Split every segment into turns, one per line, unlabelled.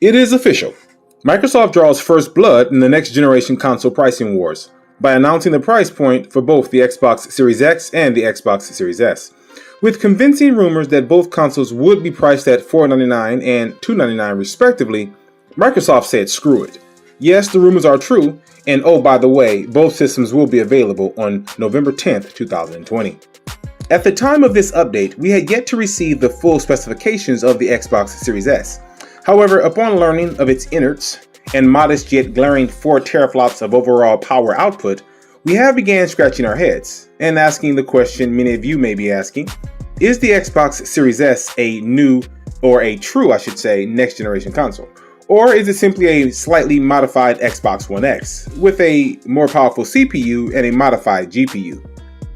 It is official. Microsoft draws first blood in the next generation console pricing wars by announcing the price point for both the Xbox Series X and the Xbox Series S, with convincing rumors that both consoles would be priced at $499 and $299 respectively. Microsoft said screw it. Yes, the rumors are true, and oh by the way, both systems will be available on November 10th, 2020. At the time of this update, we had yet to receive the full specifications of the Xbox Series S. However, upon learning of its innards and modest yet glaring 4 teraflops of overall power output, we have began scratching our heads and asking the question many of you may be asking: is the Xbox Series S a new, or a true, I should say, next generation console? Or is it simply a slightly modified Xbox One X with a more powerful CPU and a modified GPU?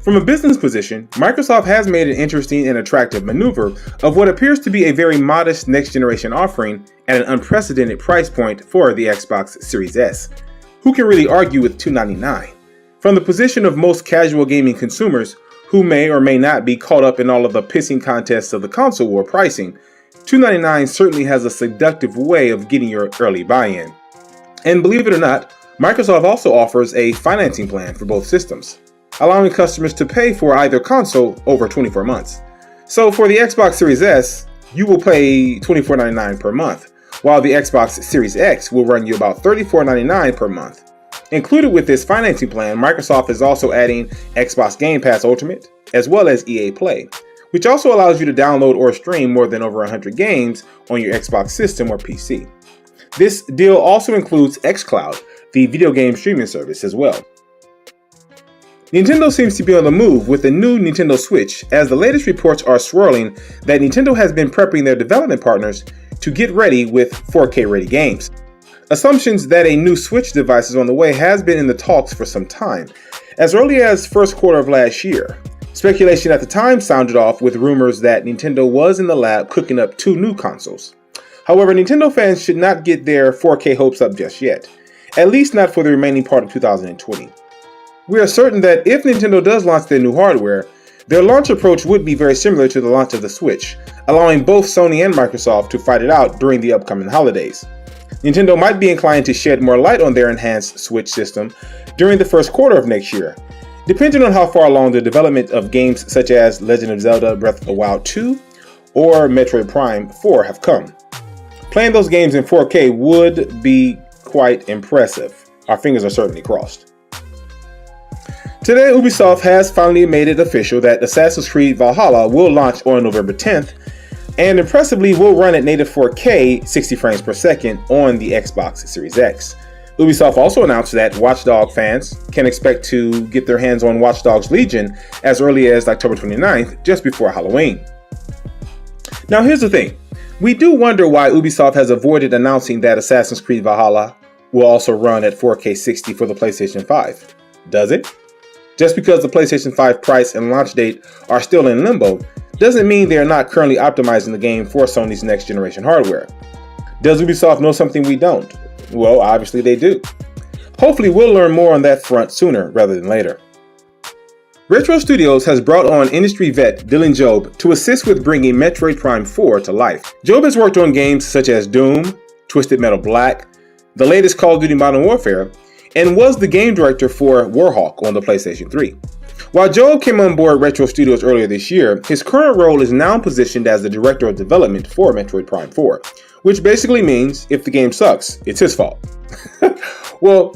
From a business position, Microsoft has made an interesting and attractive maneuver of what appears to be a very modest next-generation offering at an unprecedented price point for the Xbox Series S. Who can really argue with $299? From the position of most casual gaming consumers who may or may not be caught up in all of the pissing contests of the console war pricing, $299 certainly has a seductive way of getting your early buy-in. And believe it or not, Microsoft also offers a financing plan for both systems, allowing customers to pay for either console over 24 months. So for the Xbox Series S, you will pay $24.99 per month, while the Xbox Series X will run you about $34.99 per month. Included with this financing plan, Microsoft is also adding Xbox Game Pass Ultimate, as well as EA Play, which also allows you to download or stream more than over 100 games on your Xbox system or PC. This deal also includes xCloud, the video game streaming service, as well. Nintendo seems to be on the move with the new Nintendo Switch, as the latest reports are swirling that Nintendo has been prepping their development partners to get ready with 4K ready games. Assumptions that a new Switch device is on the way has been in the talks for some time, as early as first quarter of last year. Speculation at the time sounded off with rumors that Nintendo was in the lab cooking up 2 new consoles. However, Nintendo fans should not get their 4K hopes up just yet, at least not for the remaining part of 2020. We are certain that if Nintendo does launch their new hardware, their launch approach would be very similar to the launch of the Switch, allowing both Sony and Microsoft to fight it out during the upcoming holidays. Nintendo might be inclined to shed more light on their enhanced Switch system during the first quarter of next year, depending on how far along the development of games such as Legend of Zelda Breath of the Wild 2 or Metroid Prime 4 have come. Playing those games in 4K would be quite impressive. Our fingers are certainly crossed. Today, Ubisoft has finally made it official that Assassin's Creed Valhalla will launch on November 10th, and impressively will run at native 4K 60 frames per second on the Xbox Series X. Ubisoft also announced that Watch Dogs fans can expect to get their hands on Watch Dogs Legion as early as October 29th, just before Halloween. Now here's the thing, we do wonder why Ubisoft has avoided announcing that Assassin's Creed Valhalla will also run at 4K 60 for the PlayStation 5. Does it? Just because the PlayStation 5 price and launch date are still in limbo, doesn't mean they are not currently optimizing the game for Sony's next generation hardware. Does Ubisoft know something we don't? Well, obviously they do. Hopefully we'll learn more on that front sooner rather than later. Retro Studios has brought on industry vet Dylan Job to assist with bringing Metroid Prime 4 to life. Job has worked on games such as Doom, Twisted Metal Black, the latest Call of Duty Modern Warfare, and was the game director for Warhawk on the PlayStation 3. While Joel came on board Retro Studios earlier this year, his current role is now positioned as the director of development for Metroid Prime 4, which basically means if the game sucks, it's his fault. Well,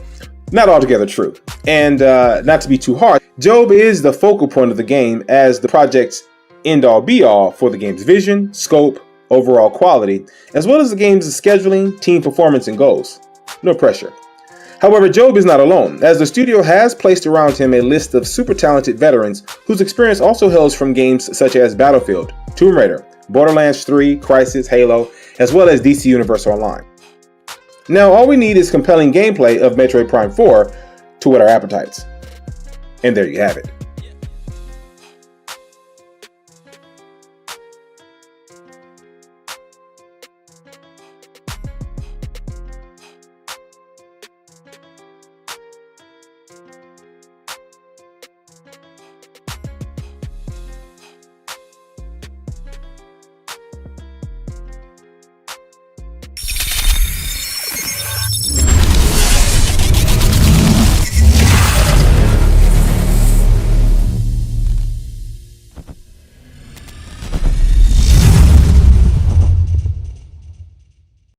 not altogether true. And not to be too hard, Job is the focal point of the game as the project's end-all be-all for the game's vision, scope, overall quality, as well as the game's scheduling, team performance, and goals. No pressure. However, Job is not alone, as the studio has placed around him a list of super talented veterans whose experience also hails from games such as Battlefield, Tomb Raider, Borderlands 3, Crysis, Halo, as well as DC Universe Online. Now, all we need is compelling gameplay of Metroid Prime 4 to whet our appetites. And there you have it.